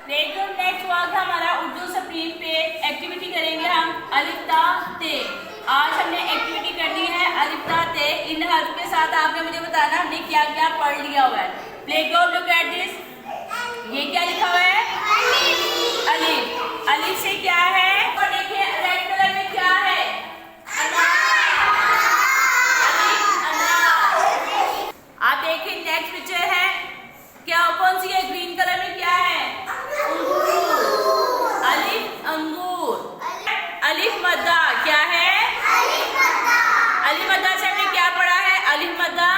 लेकिन next work हमारा Urdu supreme पे एक्टिविटी करेंगे हम अलिफ ता ते। आज हमने एक्टिविटी करनी है अलिफ ता ते। इन हर्फ के साथ आपने मुझे बताना हमने क्या क्या पढ़ लिया हुआ है। Playground look at this. ये क्या लिखा हुआ है? अलिफ। अलिफ से क्या है? और देखिए रेड कलर में क्या है? आप देखिए नेक्स्ट पिक्चर है, क्या कौन सी है? ग्रीन कलर में क्या है? अलिफ अंगूर। अलिफ मद्दा क्या है? अलिफ मद्दा से हमने क्या पढ़ा है? अलिफ मद्दा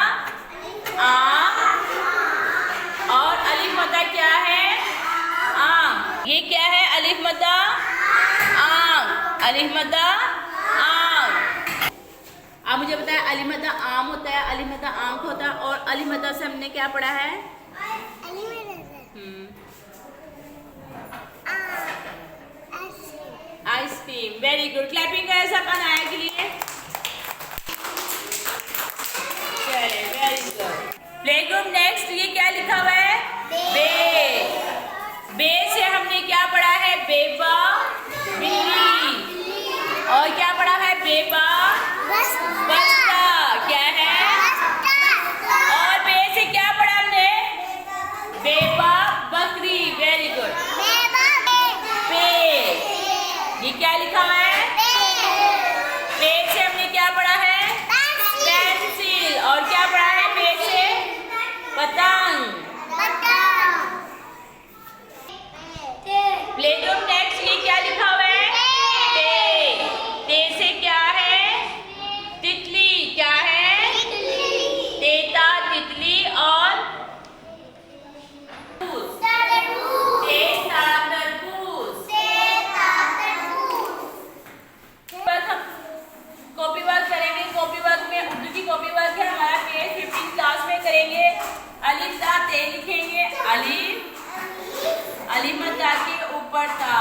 आम। और अलिफ मद्दा क्या है? आम। ये क्या है? अलिफ मद्दा आम। अलिफ मद्दा आम। आप मुझे बताएं अलिफ मद्दा आम होता है, अलिफ मद्दा आंख होता है, और अलिफ मद्दा से हमने क्या पढ़ा है? आइसक्रीम। Very good. क्लैपिंग करें सब बनाया के लिए। चलिए वेरी गुड। Playground next. ये क्या लिखा हुआ है? बे। बे से हमने क्या पढ़ा है? बेबा बिल्ली। और क्या पढ़ा है? बेबा बस्ता क्या है? और बे से क्या पढ़ा हमने? बेबा बकरी। Very good. पे। ये क्या लिखा हुआ है? पे से हमने क्या पढ़ा है? पेंसिल। और क्या पढ़ा है? पे से पतंग। Playground next. ये क्या लिखा हुआ है? ते। ते से क्या है? तितली क्या है? तेता तितली। और कॉपी वर्क करेंगे। कॉपी वर्क में उर्दू की कॉपी वर्क है हमारा पेज 15 क्लास में करेंगे। अलिफ ता ते लिखेंगे। अलिफ। अलिफ मद्दा के ऊपर ता।